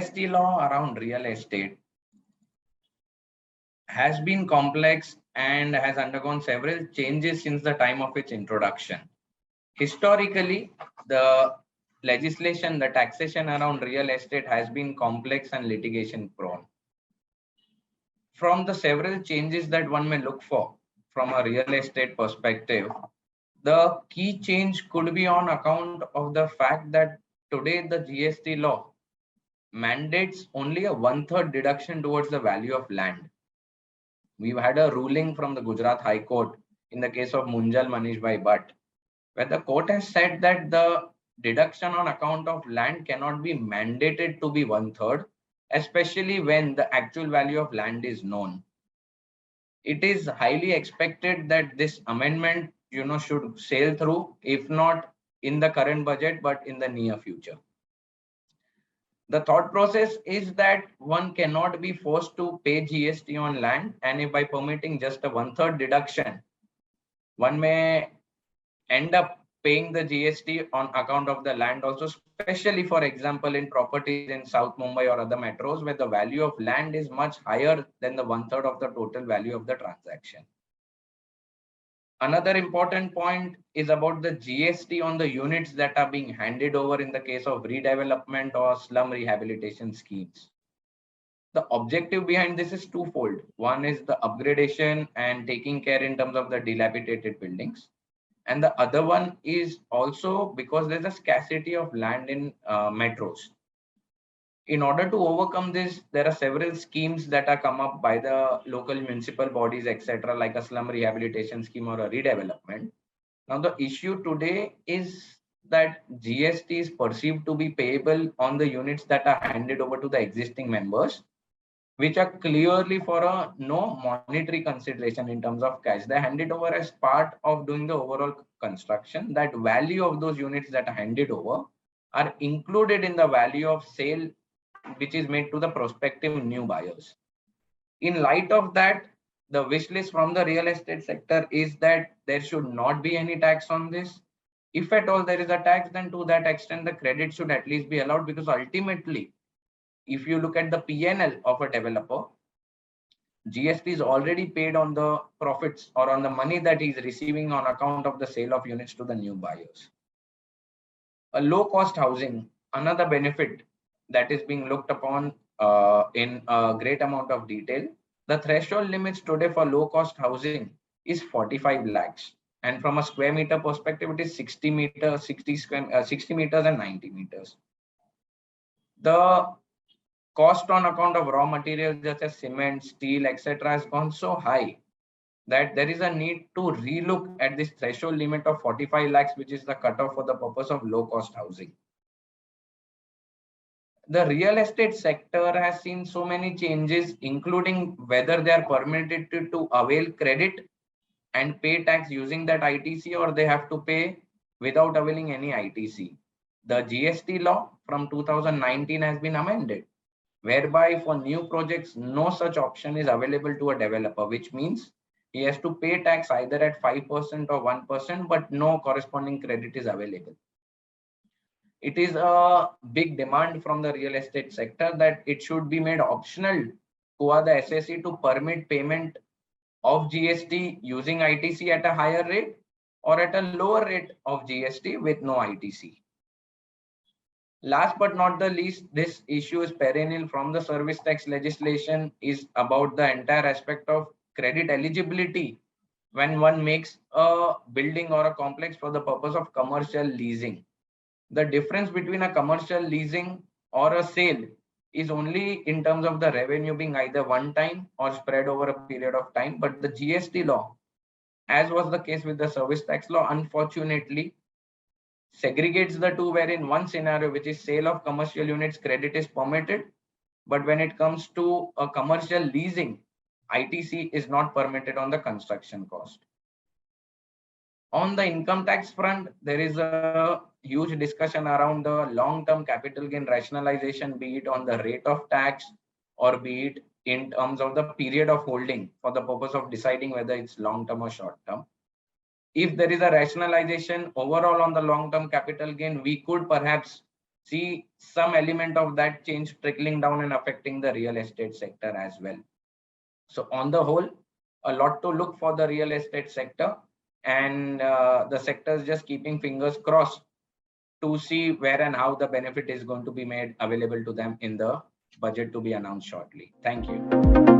GST law around real estate has been complex and has undergone several changes since the time of its introduction. Historically, the legislation, the taxation around real estate has been complex and litigation prone. From the several changes that one may look for from a real estate perspective, the key change could be on account of the fact that today the GST law mandates only a one-third deduction towards the value of land. We've had a ruling from the Gujarat High Court in the case of Munjal Manish Bhai Bhatt, where the court has said that the deduction on account of land cannot be mandated to be one-third, especially when the actual value of land is known. It is highly expected that this amendment, should sail through, if not in the current budget, but in the near future. The thought process is that one cannot be forced to pay GST on land, and if by permitting just a one-third deduction, one may end up paying the GST on account of the land also, especially for example in properties in South Mumbai or other metros where the value of land is much higher than the one-third of the total value of the transaction. Another important point is about the GST on the units that are being handed over in the case of redevelopment or slum rehabilitation schemes. The objective behind this is twofold. One is the upgradation and taking care in terms of the dilapidated buildings. And the other one is also because there's a scarcity of land in metros. In order to overcome this, there are several schemes that are come up by the local municipal bodies, etc., like a slum rehabilitation scheme or a redevelopment. Now, the issue today is that GST is perceived to be payable on the units that are handed over to the existing members, which are clearly for a no monetary consideration in terms of cash. They're handed over as part of doing the overall construction. That value of those units that are handed over are included in the value of sale, which is made to the prospective new buyers. In light of that, the wish list from the real estate sector is that there should not be any tax on this. If at all there is a tax, then to that extent, the credit should at least be allowed, because ultimately, if you look at the P&L of a developer, GST is already paid on the profits or on the money that he is receiving on account of the sale of units to the new buyers. A low-cost housing, another benefit that is being looked upon in a great amount of detail. The threshold limits today for low-cost housing is 45 lakhs. And from a square meter perspective, it is 60 meters, 60 meters and 90 meters. The cost on account of raw materials such as cement, steel, etc. has gone so high that there is a need to relook at this threshold limit of 45 lakhs, which is the cutoff for the purpose of low-cost housing. The real estate sector has seen so many changes, including whether they are permitted to avail credit and pay tax using that ITC, or they have to pay without availing any ITC. The GST law from 2019 has been amended, whereby for new projects, no such option is available to a developer, which means he has to pay tax either at 5% or 1%, but no corresponding credit is available. It is a big demand from the real estate sector that it should be made optional for the SSE to permit payment of GST using ITC at a higher rate or at a lower rate of GST with no ITC. Last but not the least, this issue is perennial from the service tax legislation, is about the entire aspect of credit eligibility when one makes a building or a complex for the purpose of commercial leasing. The difference between a commercial leasing or a sale is only in terms of the revenue being either one time or spread over a period of time. But the GST law, as was the case with the service tax law, unfortunately segregates the two, wherein one scenario, which is sale of commercial units, credit is permitted. But when it comes to a commercial leasing, ITC is not permitted on the construction cost. On the income tax front, there is a huge discussion around the long-term capital gain rationalization, be it on the rate of tax or be it in terms of the period of holding for the purpose of deciding whether it's long-term or short-term. If there is a rationalization overall on the long-term capital gain, we could perhaps see some element of that change trickling down and affecting the real estate sector as well. So on the whole, a lot to look for the real estate sector, and the sector is just keeping fingers crossed to see where and how the benefit is going to be made available to them in the budget to be announced shortly. Thank you.